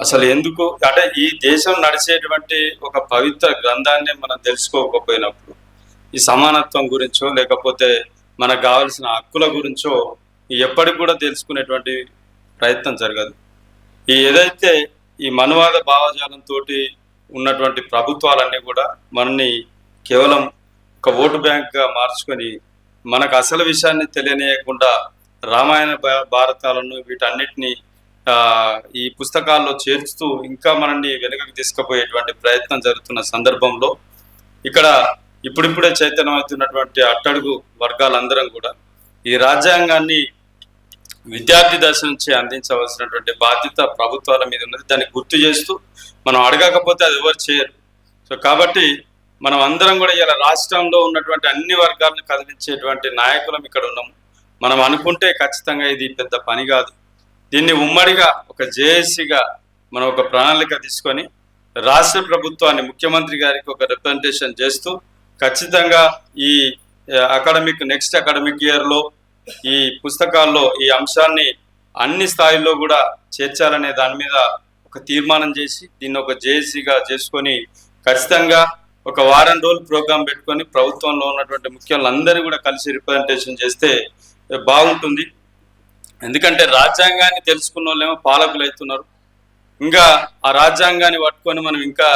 అసలు ఎందుకు అంటే ఈ దేశం నడిచేటువంటి ఒక పవిత్ర గ్రంథాన్ని మనం తెలుసుకోకపోయినప్పుడు ఈ సమానత్వం గురించో లేకపోతే మనకు కావాల్సిన హక్కుల గురించో ఎప్పటికి కూడా తెలుసుకునేటువంటి ప్రయత్నం జరగదు. ఈ ఏదైతే ఈ మనువాద భావజాలంతో ఉన్నటువంటి ప్రభుత్వాలన్నీ కూడా మనని కేవలం ఒక ఓటు బ్యాంక్గా మార్చుకొని మనకు అసలు విషయాన్ని తెలియనియకుండా రామాయణ భారతాలను వీటన్నిటిని ఈ పుస్తకాల్లో చేర్చుతూ ఇంకా మనల్ని వెనుకకు తీసుకుపోయేటువంటి ప్రయత్నం జరుగుతున్న సందర్భంలో ఇక్కడ ఇప్పుడిప్పుడే చైతన్యమవుతున్నటువంటి అట్టడుగు వర్గాలందరం కూడా ఈ రాజ్యాంగాన్ని విద్యార్థి దశ నుంచి అందించవలసినటువంటి బాధ్యత ప్రభుత్వాల మీద ఉన్నది. దాన్ని గుర్తు చేస్తూ మనం అడగకపోతే అది ఎవరు చేయరు. సో కాబట్టి మనం అందరం కూడా ఇలా రాష్ట్రంలో ఉన్నటువంటి అన్ని వర్గాలను కదిలించేటువంటి నాయకులం ఇక్కడ ఉన్నాము. మనం అనుకుంటే ఖచ్చితంగా ఇది పెద్ద పని కాదు. దీన్ని ఉమ్మడిగా ఒక జేఏసీగా మనం ఒక ప్రణాళిక తీసుకొని రాష్ట్ర ప్రభుత్వాన్ని ముఖ్యమంత్రి గారికి ఒక రిప్రజెంటేషన్ చేస్తూ ఖచ్చితంగా ఈ నెక్స్ట్ అకాడమిక్ ఇయర్లో ఈ పుస్తకాల్లో ఈ అంశాన్ని అన్ని స్థాయిల్లో కూడా చేర్చాలనే దాని మీద ఒక తీర్మానం చేసి దీన్ని ఒక జేఏసీగా చేసుకొని ఖచ్చితంగా ఒక వారం రోజులు ప్రోగ్రాం పెట్టుకొని ప్రభుత్వంలో ఉన్నటువంటి ముఖ్యులందరూ కూడా కలిసి రిప్రజెంటేషన్ చేస్తే బాగుంటుంది. ఎందుకంటే రాజ్యాంగాన్ని తెలుసుకున్న వాళ్ళేమో పాలకులు అవుతున్నారు. ఇంకా ఆ రాజ్యాంగాన్ని పట్టుకొని మనం ఇంకా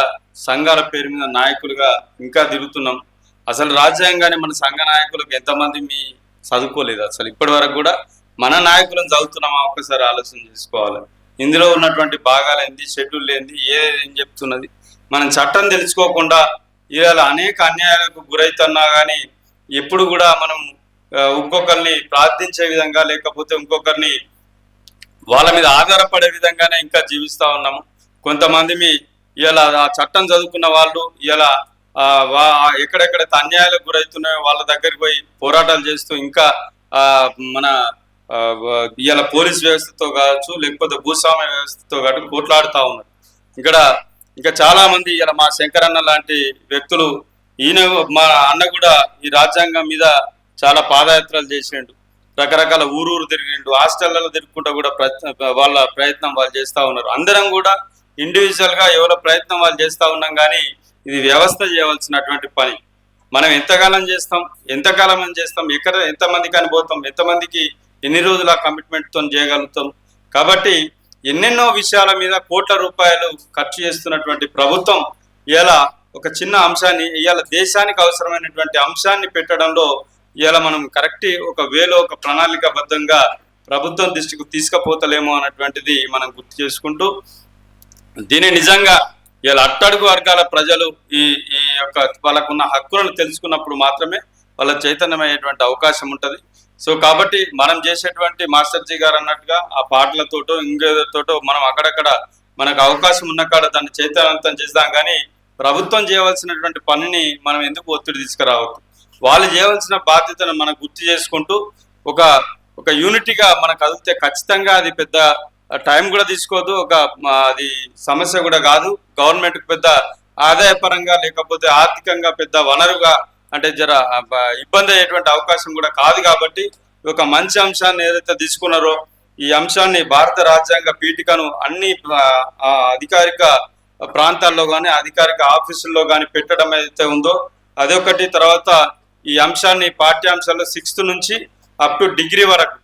సంఘాల పేరు మీద నాయకులుగా ఇంకా తిరుగుతున్నాం. అసలు రాజ్యాంగాన్ని మన సంఘ నాయకులకు ఎంతమంది మీ చదువుకోలేదు. అసలు ఇప్పటి వరకు కూడా మన నాయకులను చదువుతున్నామా ఒక్కసారి ఆలోచన చేసుకోవాలి. ఇందులో ఉన్నటువంటి భాగాలు ఏంది, షెడ్యూల్ ఏంది, ఏం చెప్తున్నది. మనం చట్టం తెలుసుకోకుండా ఇవాళ అనేక అన్యాయాలకు గురైతున్నా కానీ ఎప్పుడు కూడా మనం ఇంకొకరిని ప్రార్థించే విధంగా లేకపోతే ఇంకొకరిని వాళ్ళ మీద ఆధారపడే విధంగానే ఇంకా జీవిస్తూ ఉన్నాము. కొంతమంది ఇలా ఆ చట్టం చదువుకున్న వాళ్ళు ఇలా ఎక్కడెక్కడైతే అన్యాయాలకు గురవుతున్నాయో వాళ్ళ దగ్గరికి పోయి పోరాటాలు చేస్తూ ఇంకా మన ఇలా పోలీస్ వ్యవస్థతో కావచ్చు లేకపోతే భూస్వామ్య వ్యవస్థతో కావచ్చు పోట్లాడుతూ ఉన్నారు. ఇంకా చాలా మంది ఇలా మా శంకరన్న లాంటి వ్యక్తులు, ఈయన మా అన్న కూడా ఈ రాజ్యాంగం మీద చాలా పాదయాత్రలు చేసిండు, రకరకాల ఊరూరు తిరిగిండు, హాస్టళ్లలో తిరుగుకుంటూ కూడా వాళ్ళ ప్రయత్నం వాళ్ళు చేస్తూ ఉన్నారు. అందరం కూడా ఇండివిజువల్గా ఎవరో ప్రయత్నం వాళ్ళు చేస్తూ ఉన్నాం. కానీ ఇది వ్యవస్థ చేయవలసినటువంటి పని. మనం ఎంతకాలం చేస్తాం, ఎంతమందికి అనిపోతాం, ఎంతమందికి ఎన్ని రోజుల కమిట్మెంట్తో చేయగలుగుతాం. కాబట్టి ఎన్నెన్నో విషయాల మీద కోట్ల రూపాయలు ఖర్చు చేస్తున్నటువంటి ప్రభుత్వం ఇలా ఒక చిన్న అంశాన్ని ఇవాళ దేశానికి అవసరమైనటువంటి అంశాన్ని పెట్టడంలో ఇవాళ మనం కరెక్ట్ ఒక వేలో ఒక ప్రణాళికాబద్ధంగా ప్రభుత్వం దృష్టికి తీసుకుపోతలేమో అన్నటువంటిది మనం గుర్తు చేసుకుంటూ దీన్ని నిజంగా ఇలా అట్టడుగు వర్గాల ప్రజలు ఈ యొక్క వాళ్ళకున్న హక్కులను తెలుసుకున్నప్పుడు మాత్రమే వాళ్ళ చైతన్యమయ్యేటువంటి అవకాశం ఉంటుంది. సో కాబట్టి మనం చేసేటువంటి మాస్టర్జీ గారు అన్నట్టుగా ఆ పాటలతోటో ఇంకేతోటో మనం అక్కడక్కడ మనకు అవకాశం ఉన్న కాడ దాన్ని చైతన్యవంతం చేద్దాం. కానీ ప్రభుత్వం చేయవలసినటువంటి పనిని మనం ఎందుకు ఒత్తిడి తీసుకురావద్దు. వాళ్ళు చేయవలసిన బాధ్యతను మనం గుర్తు చేసుకుంటూ ఒక యూనిటీగా మనకు కదిలితే ఖచ్చితంగా అది పెద్ద టైం కూడా తీసుకోవద్దు, అది సమస్య కూడా కాదు. గవర్నమెంట్కి పెద్ద ఆదాయపరంగా లేకపోతే ఆర్థికంగా పెద్ద వనరుగా అంటే ఇబ్బంది అయ్యేటువంటి అవకాశం కూడా కాదు. కాబట్టి ఒక మంచి అంశాన్ని ఏదైతే తీసుకున్నారో ఈ అంశాన్ని భారత రాజ్యాంగ పీఠికను అన్ని అధికారిక ప్రాంతాల్లో కానీ అధికారిక ఆఫీసుల్లో కానీ పెట్టడం ఏదైతే ఉందో అదొకటి. తర్వాత ఈ అంశాన్ని పాఠ్యాంశాల్లో 6th నుంచి అప్ టు డిగ్రీ వరకు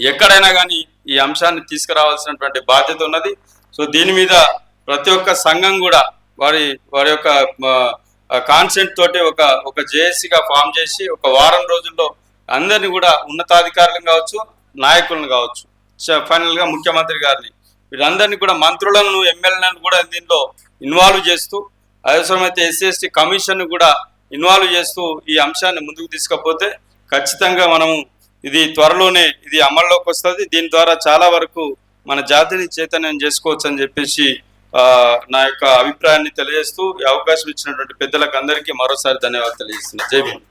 ఎక్కడైనా కానీ ఈ అంశాన్ని తీసుకురావాల్సినటువంటి బాధ్యత ఉన్నది. సో దీని మీద ప్రతి ఒక్క సంఘం కూడా వారి యొక్క కాన్సెంట్ తోటి ఒక జేఏసీగా ఫామ్ చేసి ఒక వారం రోజుల్లో అందరినీ కూడా ఉన్నతాధికారులను కావచ్చు, నాయకులను కావచ్చు, ఫైనల్గా ముఖ్యమంత్రి గారిని వీళ్ళందరినీ కూడా మంత్రులను, ఎమ్మెల్యేలను కూడా దీనిలో ఇన్వాల్వ్ చేస్తూ అవసరమైతే SC/ST కమిషన్ కూడా ఇన్వాల్వ్ చేస్తూ ఈ అంశాన్ని ముందుకు తీసుకపోతే ఖచ్చితంగా మనము ఇది త్వరలోనే ఇది అమల్లోకి వస్తుంది. దీని ద్వారా చాలా వరకు మన జాతిని చైతన్యం చేసుకోవచ్చు అని చెప్పేసి నా యొక్క అభిప్రాయాన్ని తెలియజేస్తూ ఈ అవకాశం ఇచ్చినటువంటి పెద్దలకు అందరికీ మరోసారి ధన్యవాదాలు తెలియజేస్తున్నా. జై భీమ్.